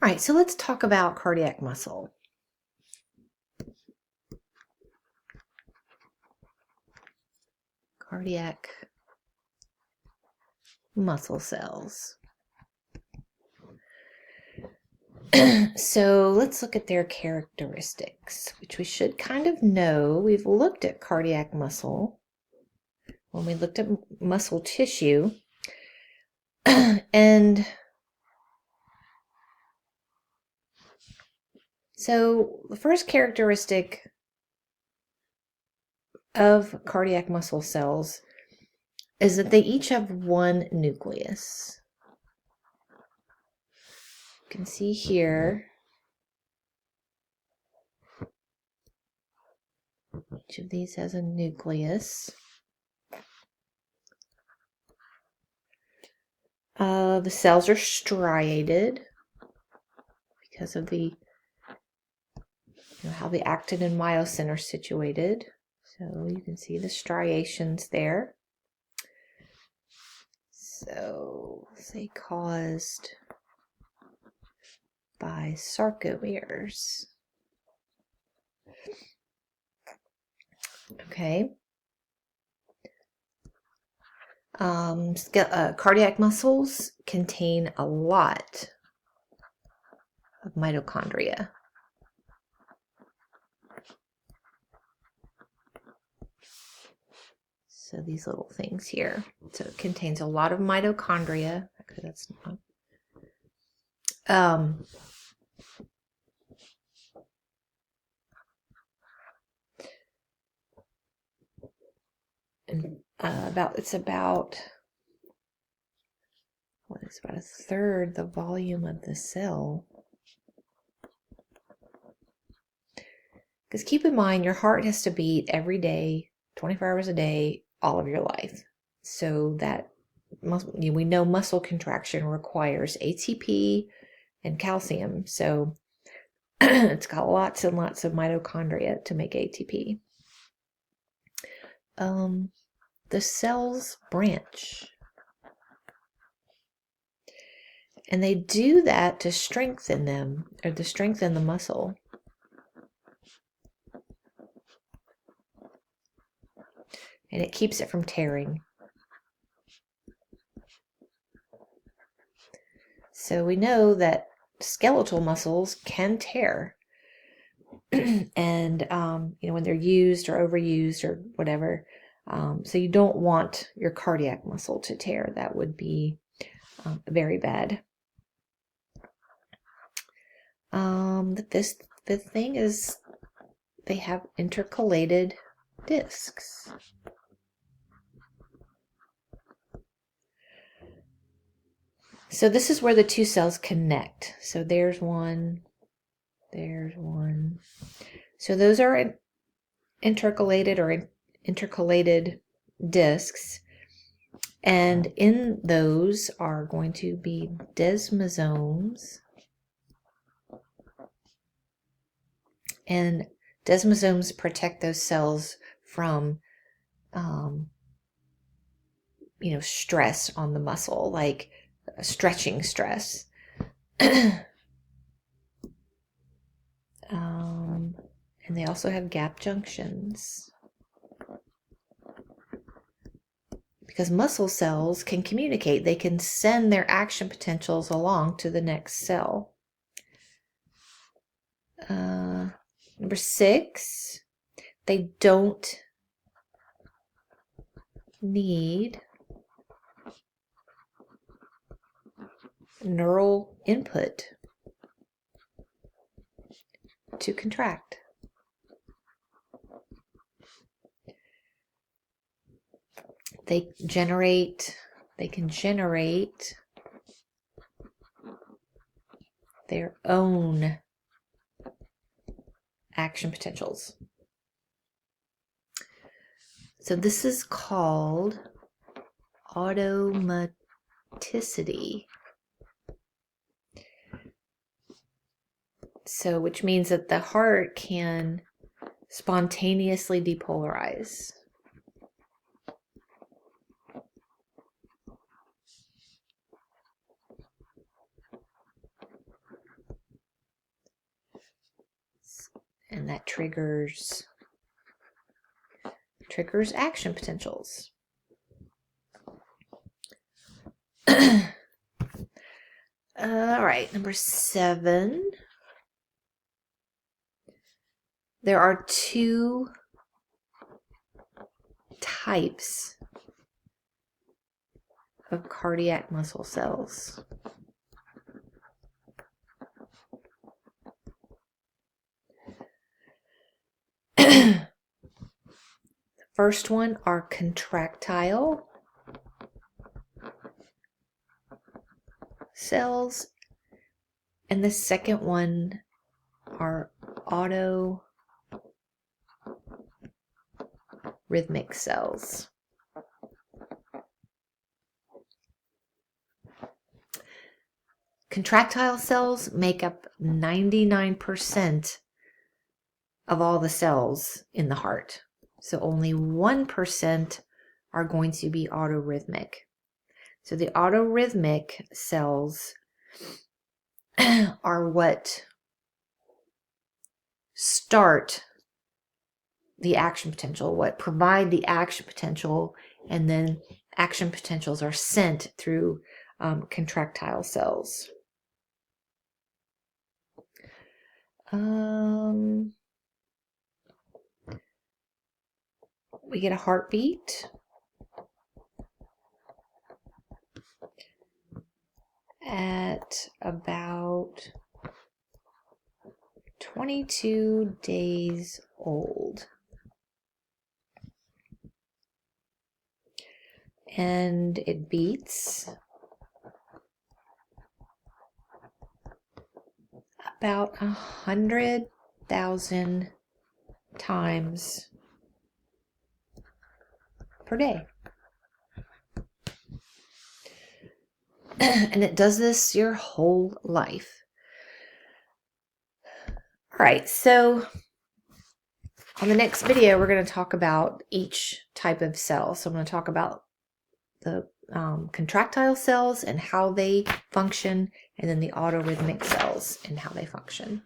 All right, so let's talk about cardiac muscle. Cardiac muscle cells. So let's look at their characteristics, which we should kind of know. We've looked at cardiac muscle when we looked at muscle tissue. And so the first characteristic of cardiac muscle cells is that they each have one nucleus. You can see here each of these has a nucleus. The cells are striated because of the how the actin and myosin are situated. So you can see the striations there. So they caused by sarcomeres. Okay. Cardiac muscles contain a lot of mitochondria. So these little things here. So it contains a lot of mitochondria. Okay, that's not. And it's about a third the volume of the cell. Because keep in mind, your heart has to beat every day, 24 hours a day, all of your life. So that we know muscle contraction requires ATP and calcium. So it's got lots and lots of mitochondria to make ATP. The cells branch. And they do that to strengthen them, or to strengthen the muscle. And it keeps it from tearing. So we know that skeletal muscles can tear. And, when they're used or overused or whatever. So you don't want your cardiac muscle to tear. That would be very bad. The thing is, they have intercalated discs. So this is where the two cells connect. So there's one. So those are intercalated discs. And in those are going to be desmosomes. And desmosomes protect those cells from, stress on the muscle, like stretching stress. And they also have gap junctions. Because muscle cells can communicate. They can send their action potentials along to the next cell. Number 6, they don't need neural input to contract. They can generate their own action potentials. So this is called automaticity. So, which means that the heart can spontaneously depolarize. and that triggers action potentials. All right, number 7. There are 2 types of cardiac muscle cells. The first one are contractile cells, and the second one are autorhythmic cells. Contractile cells make up 99% of all the cells in the heart. So only 1% are going to be autorhythmic. So the autorhythmic cells are what start the action potential, what provide the action potential, and then action potentials are sent through contractile cells. We get a heartbeat at about 22 days old. And it beats about 100,000 times per day. And it does this your whole life. All right, so on the next video, we're going to talk about each type of cell. So I'm going to talk about the contractile cells and how they function, and then the autorhythmic cells and how they function.